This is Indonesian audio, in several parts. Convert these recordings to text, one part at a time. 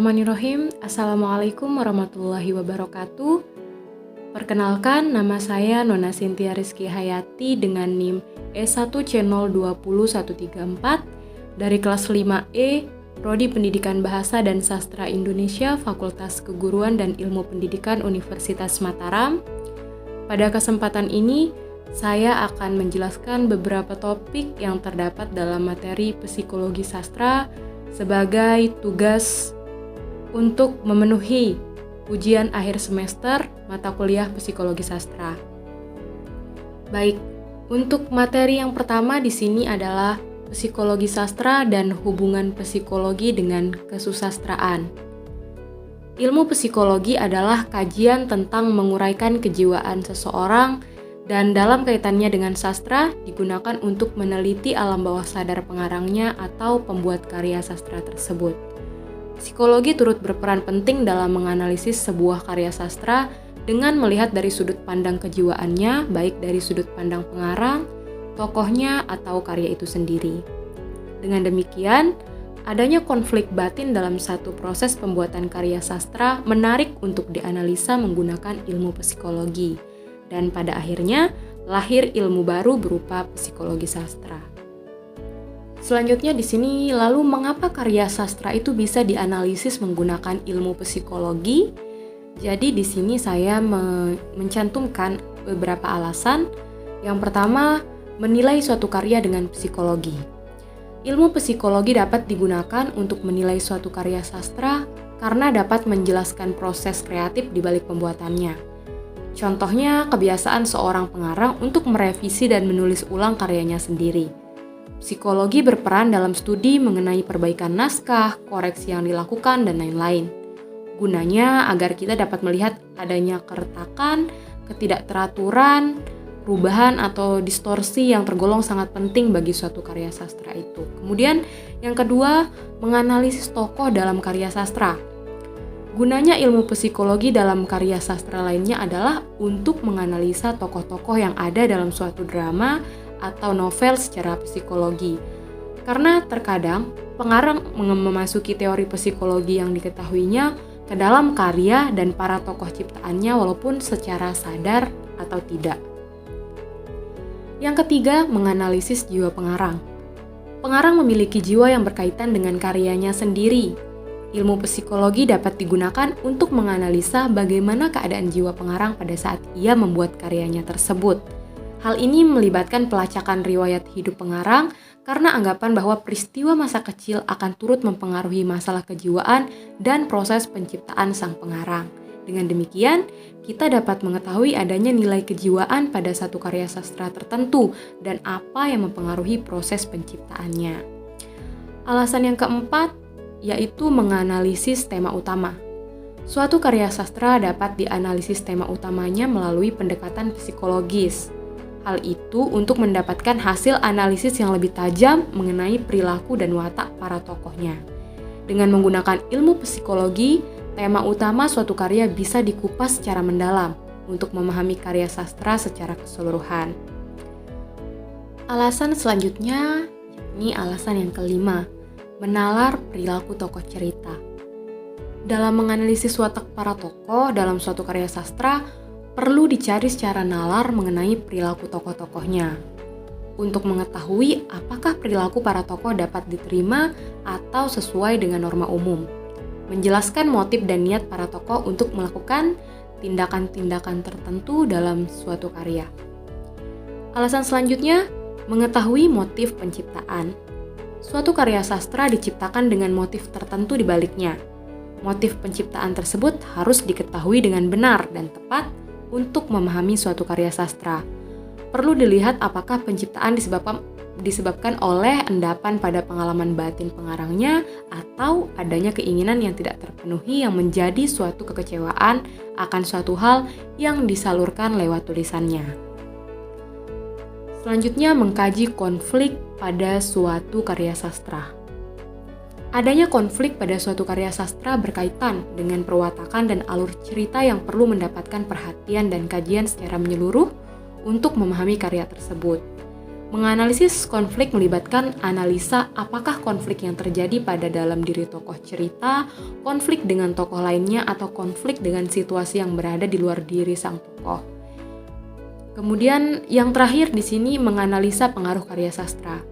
Bismillahirrahmanirrahim. Assalamualaikum warahmatullahi wabarakatuh. Perkenalkan, nama saya Nona Cynthia Rizky Hayati dengan NIM E1C020134 dari kelas 5E, Prodi Pendidikan Bahasa dan Sastra Indonesia, Fakultas Keguruan dan Ilmu Pendidikan Universitas Mataram. Pada kesempatan ini, saya akan menjelaskan beberapa topik yang terdapat dalam materi psikologi sastra sebagai tugas untuk memenuhi ujian akhir semester mata kuliah psikologi sastra. Baik, untuk materi yang pertama di sini adalah psikologi sastra dan hubungan psikologi dengan kesusastraan. Ilmu psikologi adalah kajian tentang menguraikan kejiwaan seseorang dan dalam kaitannya dengan sastra digunakan untuk meneliti alam bawah sadar pengarangnya atau pembuat karya sastra tersebut. Psikologi turut berperan penting dalam menganalisis sebuah karya sastra dengan melihat dari sudut pandang kejiwaannya, baik dari sudut pandang pengarang, tokohnya, atau karya itu sendiri. Dengan demikian, adanya konflik batin dalam satu proses pembuatan karya sastra menarik untuk dianalisa menggunakan ilmu psikologi, dan pada akhirnya lahir ilmu baru berupa psikologi sastra. Selanjutnya di sini, lalu mengapa karya sastra itu bisa dianalisis menggunakan ilmu psikologi? Jadi di sini saya mencantumkan beberapa alasan. Yang pertama, menilai suatu karya dengan psikologi. Ilmu psikologi dapat digunakan untuk menilai suatu karya sastra karena dapat menjelaskan proses kreatif di balik pembuatannya. Contohnya, kebiasaan seorang pengarang untuk merevisi dan menulis ulang karyanya sendiri. Psikologi berperan dalam studi mengenai perbaikan naskah, koreksi yang dilakukan, dan lain-lain. Gunanya agar kita dapat melihat adanya keretakan, ketidakteraturan, perubahan atau distorsi yang tergolong sangat penting bagi suatu karya sastra itu. Kemudian yang kedua, menganalisis tokoh dalam karya sastra. Gunanya ilmu psikologi dalam karya sastra lainnya adalah untuk menganalisa tokoh-tokoh yang ada dalam suatu drama atau novel secara psikologi. Karena terkadang pengarang memasuki teori psikologi yang diketahuinya ke dalam karya dan para tokoh ciptaannya walaupun secara sadar atau tidak. Yang ketiga, menganalisis jiwa pengarang. Pengarang memiliki jiwa yang berkaitan dengan karyanya sendiri. Ilmu psikologi dapat digunakan untuk menganalisa bagaimana keadaan jiwa pengarang pada saat ia membuat karyanya tersebut. Hal ini melibatkan pelacakan riwayat hidup pengarang karena anggapan bahwa peristiwa masa kecil akan turut mempengaruhi masalah kejiwaan dan proses penciptaan sang pengarang. Dengan demikian, kita dapat mengetahui adanya nilai kejiwaan pada satu karya sastra tertentu dan apa yang mempengaruhi proses penciptaannya. Alasan yang keempat yaitu menganalisis tema utama. Suatu karya sastra dapat dianalisis tema utamanya melalui pendekatan psikologis. Hal itu untuk mendapatkan hasil analisis yang lebih tajam mengenai perilaku dan watak para tokohnya. Dengan menggunakan ilmu psikologi, tema utama suatu karya bisa dikupas secara mendalam untuk memahami karya sastra secara keseluruhan. Alasan selanjutnya, ini alasan yang kelima, menalar perilaku tokoh cerita. Dalam menganalisis watak para tokoh dalam suatu karya sastra, perlu dicari secara nalar mengenai perilaku tokoh-tokohnya. Untuk mengetahui apakah perilaku para tokoh dapat diterima atau sesuai dengan norma umum. Menjelaskan motif dan niat para tokoh untuk melakukan tindakan-tindakan tertentu dalam suatu karya. Alasan selanjutnya, mengetahui motif penciptaan. Suatu karya sastra diciptakan dengan motif tertentu di baliknya. Motif penciptaan tersebut harus diketahui dengan benar dan tepat untuk memahami suatu karya sastra. Perlu dilihat apakah penciptaan disebabkan oleh endapan pada pengalaman batin pengarangnya atau adanya keinginan yang tidak terpenuhi yang menjadi suatu kekecewaan akan suatu hal yang disalurkan lewat tulisannya. Selanjutnya, mengkaji konflik pada suatu karya sastra. Adanya konflik pada suatu karya sastra berkaitan dengan perwatakan dan alur cerita yang perlu mendapatkan perhatian dan kajian secara menyeluruh untuk memahami karya tersebut. Menganalisis konflik melibatkan analisa apakah konflik yang terjadi pada dalam diri tokoh cerita, konflik dengan tokoh lainnya, atau konflik dengan situasi yang berada di luar diri sang tokoh. Kemudian yang terakhir di sini menganalisa pengaruh karya sastra.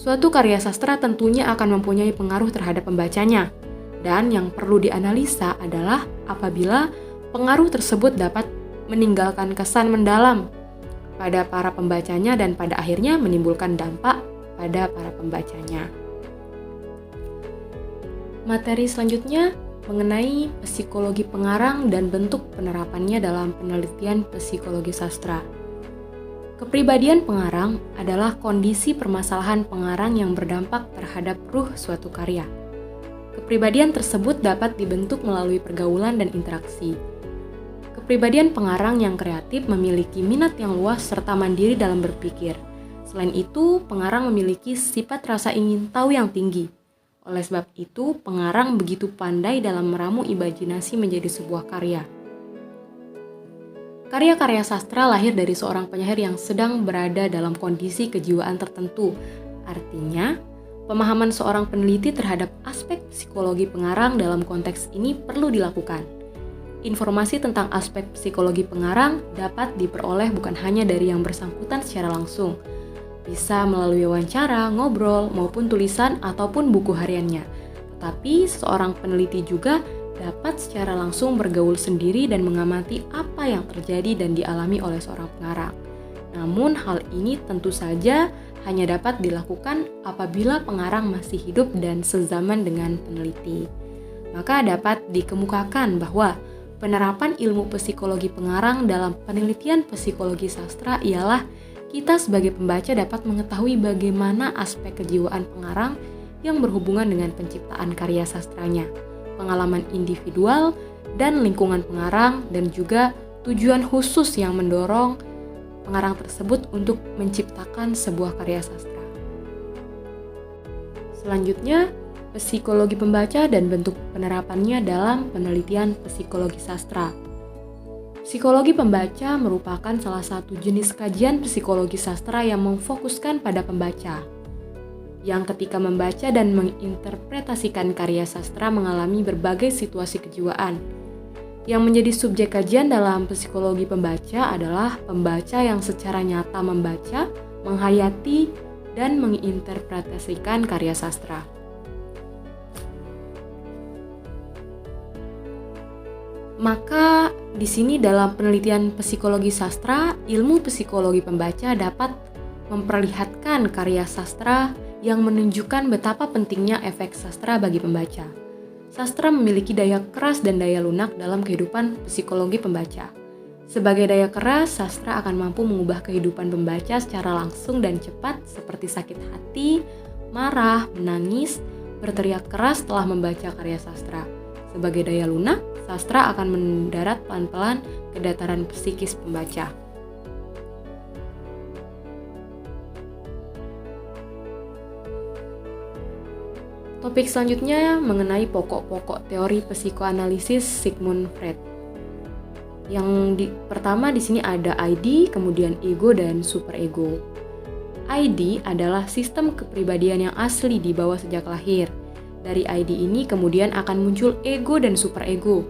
Suatu karya sastra tentunya akan mempunyai pengaruh terhadap pembacanya, dan yang perlu dianalisa adalah apabila pengaruh tersebut dapat meninggalkan kesan mendalam pada para pembacanya dan pada akhirnya menimbulkan dampak pada para pembacanya. Materi selanjutnya mengenai psikologi pengarang dan bentuk penerapannya dalam penelitian psikologi sastra. Kepribadian pengarang adalah kondisi permasalahan pengarang yang berdampak terhadap ruh suatu karya. Kepribadian tersebut dapat dibentuk melalui pergaulan dan interaksi. Kepribadian pengarang yang kreatif memiliki minat yang luas serta mandiri dalam berpikir. Selain itu, pengarang memiliki sifat rasa ingin tahu yang tinggi. Oleh sebab itu, pengarang begitu pandai dalam meramu imajinasi menjadi sebuah karya. Karya-karya sastra lahir dari seorang penyair yang sedang berada dalam kondisi kejiwaan tertentu. Artinya, pemahaman seorang peneliti terhadap aspek psikologi pengarang dalam konteks ini perlu dilakukan. Informasi tentang aspek psikologi pengarang dapat diperoleh bukan hanya dari yang bersangkutan secara langsung, bisa melalui wawancara, ngobrol, maupun tulisan ataupun buku hariannya. Tetapi seorang peneliti juga dapat secara langsung bergaul sendiri dan mengamati apa yang terjadi dan dialami oleh seorang pengarang. Namun hal ini tentu saja hanya dapat dilakukan apabila pengarang masih hidup dan sezaman dengan peneliti. Maka dapat dikemukakan bahwa penerapan ilmu psikologi pengarang dalam penelitian psikologi sastra ialah kita sebagai pembaca dapat mengetahui bagaimana aspek kejiwaan pengarang yang berhubungan dengan penciptaan karya sastranya, pengalaman individual dan lingkungan pengarang, dan juga tujuan khusus yang mendorong pengarang tersebut untuk menciptakan sebuah karya sastra. Selanjutnya, psikologi pembaca dan bentuk penerapannya dalam penelitian psikologi sastra. Psikologi pembaca merupakan salah satu jenis kajian psikologi sastra yang memfokuskan pada pembaca, yang ketika membaca dan menginterpretasikan karya sastra mengalami berbagai situasi kejiwaan. Yang menjadi subjek kajian dalam psikologi pembaca adalah pembaca yang secara nyata membaca, menghayati, dan menginterpretasikan karya sastra. Maka di sini dalam penelitian psikologi sastra, ilmu psikologi pembaca dapat memperlihatkan karya sastra yang menunjukkan betapa pentingnya efek sastra bagi pembaca. Sastra memiliki daya keras dan daya lunak dalam kehidupan psikologi pembaca. Sebagai daya keras, sastra akan mampu mengubah kehidupan pembaca secara langsung dan cepat seperti sakit hati, marah, menangis, berteriak keras setelah membaca karya sastra. Sebagai daya lunak, sastra akan mendarat pelan-pelan ke dataran psikis pembaca. Topik selanjutnya mengenai pokok-pokok teori psikoanalisis Sigmund Freud. Pertama di sini ada ID, kemudian ego dan superego. ID adalah sistem kepribadian yang asli dibawa sejak lahir. Dari ID ini kemudian akan muncul ego dan superego.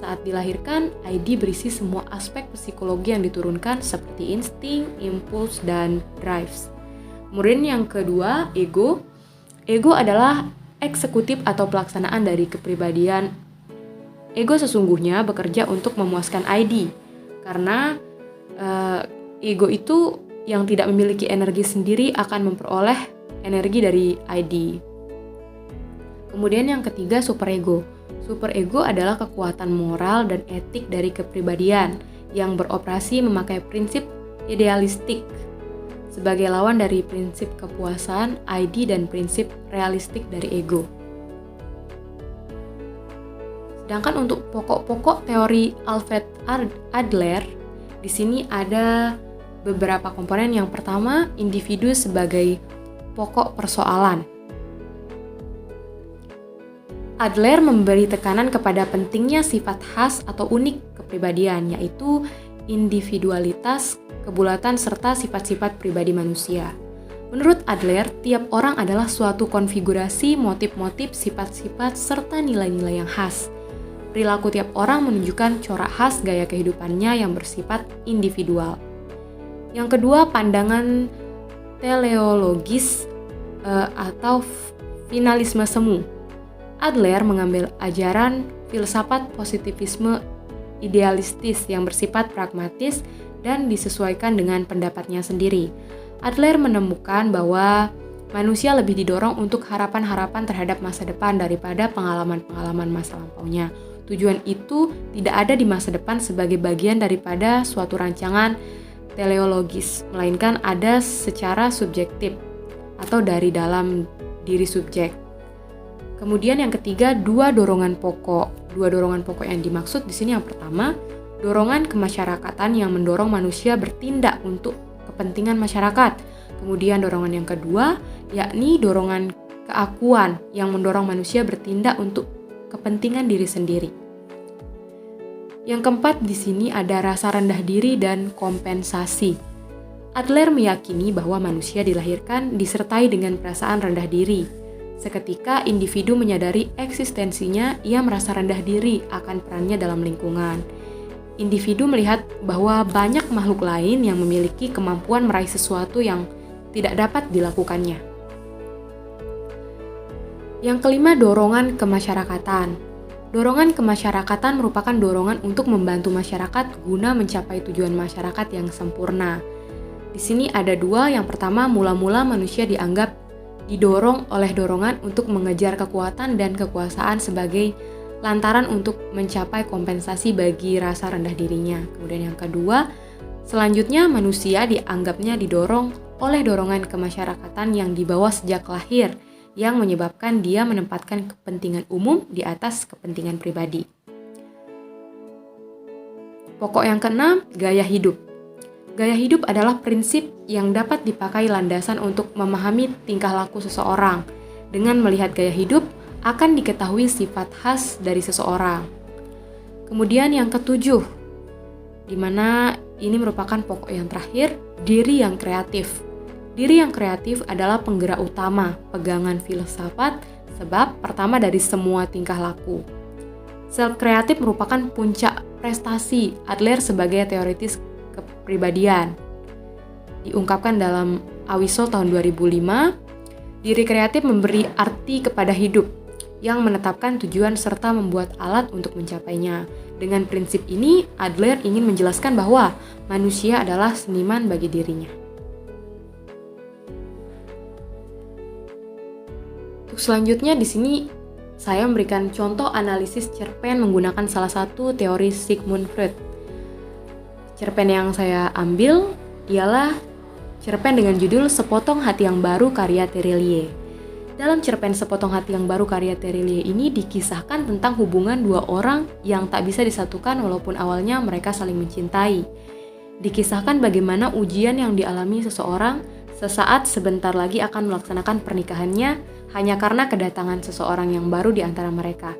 Saat dilahirkan, ID berisi semua aspek psikologi yang diturunkan seperti insting, impuls, dan drives. Kemudian yang kedua, ego. Ego adalah eksekutif atau pelaksanaan dari kepribadian. Ego sesungguhnya bekerja untuk memuaskan ID, karena ego itu yang tidak memiliki energi sendiri akan memperoleh energi dari ID. Kemudian yang ketiga, superego. Superego adalah kekuatan moral dan etik dari kepribadian yang beroperasi memakai prinsip idealistik sebagai lawan dari prinsip kepuasan, ID, dan prinsip realistik dari ego. Sedangkan untuk pokok-pokok teori Alfred Adler, di sini ada beberapa komponen. Yang pertama, individu sebagai pokok persoalan. Adler memberi tekanan kepada pentingnya sifat khas atau unik kepribadian, yaitu individualitas, kebulatan, serta sifat-sifat pribadi manusia. Menurut Adler, tiap orang adalah suatu konfigurasi motif-motif, sifat-sifat, serta nilai-nilai yang khas. Perilaku tiap orang menunjukkan corak khas gaya kehidupannya yang bersifat individual. Yang kedua, pandangan teleologis atau finalisme semu. Adler mengambil ajaran filsafat positivisme idealistis yang bersifat pragmatis dan disesuaikan dengan pendapatnya sendiri. Adler menemukan bahwa manusia lebih didorong untuk harapan-harapan terhadap masa depan daripada pengalaman-pengalaman masa lampaunya. Tujuan itu tidak ada di masa depan sebagai bagian daripada suatu rancangan teleologis, melainkan ada secara subjektif atau dari dalam diri subjek. Kemudian yang ketiga, dua dorongan pokok. Dua dorongan pokok yang dimaksud di sini yang pertama, dorongan kemasyarakatan yang mendorong manusia bertindak untuk kepentingan masyarakat. Kemudian dorongan yang kedua, yakni dorongan keakuan yang mendorong manusia bertindak untuk kepentingan diri sendiri. Yang keempat di sini ada rasa rendah diri dan kompensasi. Adler meyakini bahwa manusia dilahirkan disertai dengan perasaan rendah diri. Seketika individu menyadari eksistensinya, ia merasa rendah diri akan perannya dalam lingkungan. Individu melihat bahwa banyak makhluk lain yang memiliki kemampuan meraih sesuatu yang tidak dapat dilakukannya. Yang kelima, dorongan kemasyarakatan. Dorongan kemasyarakatan merupakan dorongan untuk membantu masyarakat guna mencapai tujuan masyarakat yang sempurna. Di sini ada dua. Yang pertama, mula-mula manusia dianggap didorong oleh dorongan untuk mengejar kekuatan dan kekuasaan sebagai lantaran untuk mencapai kompensasi bagi rasa rendah dirinya. Kemudian yang kedua, selanjutnya manusia dianggapnya didorong oleh dorongan kemasyarakatan yang dibawa sejak lahir, yang menyebabkan dia menempatkan kepentingan umum di atas kepentingan pribadi. Pokok yang keenam, gaya hidup. Gaya hidup adalah prinsip yang dapat dipakai landasan untuk memahami tingkah laku seseorang. Dengan melihat gaya hidup, akan diketahui sifat khas dari seseorang. Kemudian yang ketujuh, di mana ini merupakan pokok yang terakhir, diri yang kreatif. Diri yang kreatif adalah penggerak utama pegangan filsafat, sebab pertama dari semua tingkah laku. Self kreatif merupakan puncak prestasi Adler sebagai teoritis kepribadian. Diungkapkan dalam Awisol tahun 2005, diri kreatif memberi arti kepada hidup yang menetapkan tujuan serta membuat alat untuk mencapainya. Dengan prinsip ini, Adler ingin menjelaskan bahwa manusia adalah seniman bagi dirinya. Untuk selanjutnya di sini saya memberikan contoh analisis cerpen menggunakan salah satu teori Sigmund Freud. Cerpen yang saya ambil ialah cerpen dengan judul Sepotong Hati yang Baru karya Terelie. Dalam cerpen Sepotong Hati yang Baru karya Terelie ini dikisahkan tentang hubungan dua orang yang tak bisa disatukan walaupun awalnya mereka saling mencintai. Dikisahkan bagaimana ujian yang dialami seseorang sesaat sebentar lagi akan melaksanakan pernikahannya hanya karena kedatangan seseorang yang baru di antara mereka.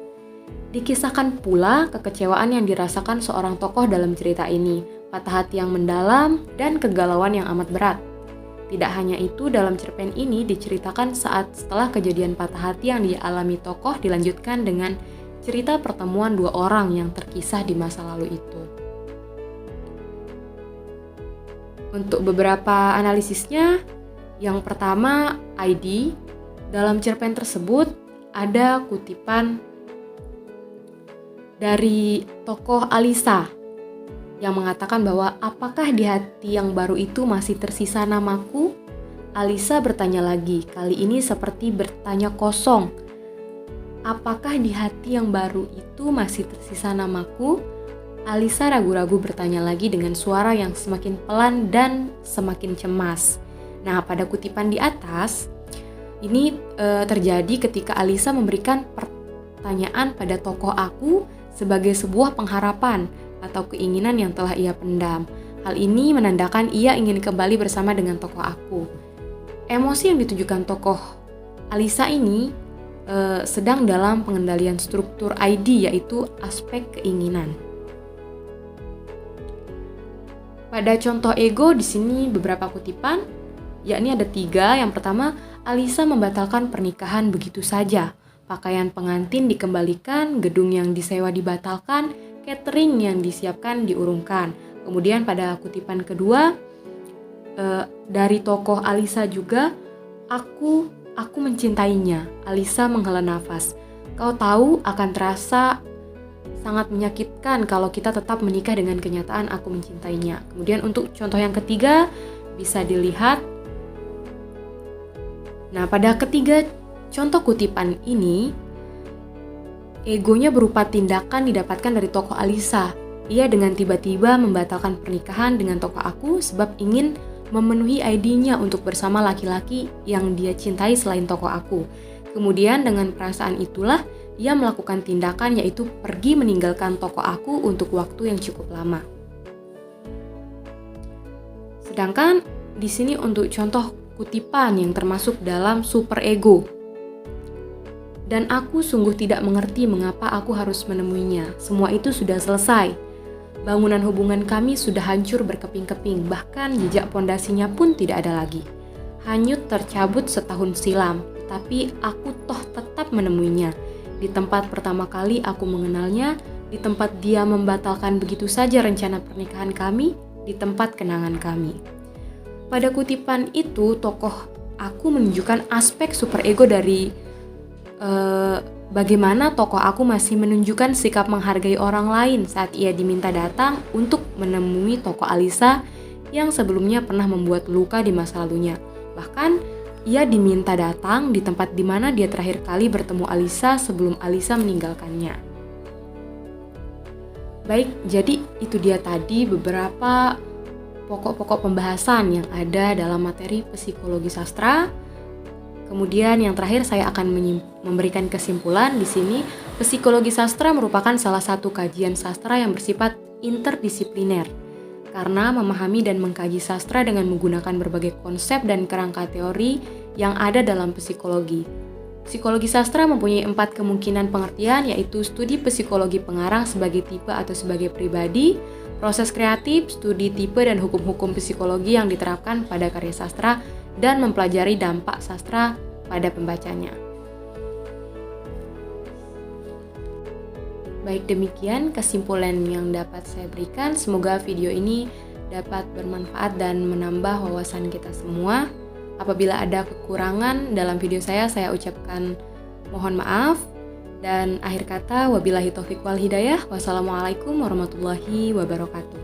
Dikisahkan pula kekecewaan yang dirasakan seorang tokoh dalam cerita ini, patah hati yang mendalam, dan kegalauan yang amat berat. Tidak hanya itu, dalam cerpen ini diceritakan saat setelah kejadian patah hati yang dialami tokoh dilanjutkan dengan cerita pertemuan dua orang yang terkisah di masa lalu itu. Untuk beberapa analisisnya, yang pertama ID. Dalam cerpen tersebut ada kutipan dari tokoh Alisa yang mengatakan bahwa apakah di hati yang baru itu masih tersisa namaku? Alisa bertanya lagi, kali ini seperti bertanya kosong. Apakah di hati yang baru itu masih tersisa namaku? Alisa ragu-ragu bertanya lagi dengan suara yang semakin pelan dan semakin cemas. Nah, pada kutipan di atas, ini terjadi ketika Alisa memberikan pertanyaan pada tokoh aku sebagai sebuah pengharapan atau keinginan yang telah ia pendam. Hal ini menandakan ia ingin kembali bersama dengan tokoh aku. Emosi yang ditujukan tokoh Alisa ini sedang dalam pengendalian struktur ID, yaitu aspek keinginan. Pada contoh ego di sini beberapa kutipan. yakni ada 3. Yang pertama, Alisa membatalkan pernikahan begitu saja. Pakaian pengantin dikembalikan, gedung yang disewa dibatalkan, catering yang disiapkan diurungkan. Kemudian pada kutipan kedua, dari tokoh Alisa juga, aku mencintainya. Alisa menghela nafas. Kau tahu akan terasa sangat menyakitkan kalau kita tetap menikah dengan kenyataan aku mencintainya. Kemudian untuk contoh yang ketiga bisa dilihat. Nah, pada ketiga contoh kutipan ini, egonya berupa tindakan didapatkan dari tokoh Alisa. Ia dengan tiba-tiba membatalkan pernikahan dengan tokoh aku sebab ingin memenuhi ID-nya untuk bersama laki-laki yang dia cintai selain tokoh aku. Kemudian dengan perasaan itulah ia melakukan tindakan, yaitu pergi meninggalkan tokoh aku untuk waktu yang cukup lama. Sedangkan di sini untuk contoh kutipan yang termasuk dalam superego. Dan aku sungguh tidak mengerti mengapa aku harus menemuinya. Semua itu sudah selesai. Bangunan hubungan kami sudah hancur berkeping-keping, bahkan jejak pondasinya pun tidak ada lagi. Hanyut tercabut setahun silam, tapi aku toh tetap menemuinya. Di tempat pertama kali aku mengenalnya, di tempat dia membatalkan begitu saja rencana pernikahan kami, di tempat kenangan kami. Pada kutipan itu, tokoh aku menunjukkan aspek superego dari bagaimana tokoh aku masih menunjukkan sikap menghargai orang lain saat ia diminta datang untuk menemui tokoh Alisa yang sebelumnya pernah membuat luka di masa lalunya. Bahkan ia diminta datang di tempat di mana dia terakhir kali bertemu Alisa sebelum Alisa meninggalkannya. Baik, jadi itu dia tadi beberapa pokok-pokok pembahasan yang ada dalam materi psikologi sastra. Kemudian yang terakhir saya akan memberikan kesimpulan di sini. Psikologi sastra merupakan salah satu kajian sastra yang bersifat interdisipliner karena memahami dan mengkaji sastra dengan menggunakan berbagai konsep dan kerangka teori yang ada dalam psikologi. Psikologi sastra mempunyai 4 kemungkinan pengertian, yaitu studi psikologi pengarang sebagai tipe atau sebagai pribadi, proses kreatif, studi tipe dan hukum-hukum psikologi yang diterapkan pada karya sastra, dan mempelajari dampak sastra pada pembacanya. Baik, demikian kesimpulan yang dapat saya berikan. Semoga video ini dapat bermanfaat dan menambah wawasan kita semua. Apabila ada kekurangan dalam video saya ucapkan mohon maaf. Dan akhir kata, wabillahi taufiq wal hidayah. Wassalamualaikum warahmatullahi wabarakatuh.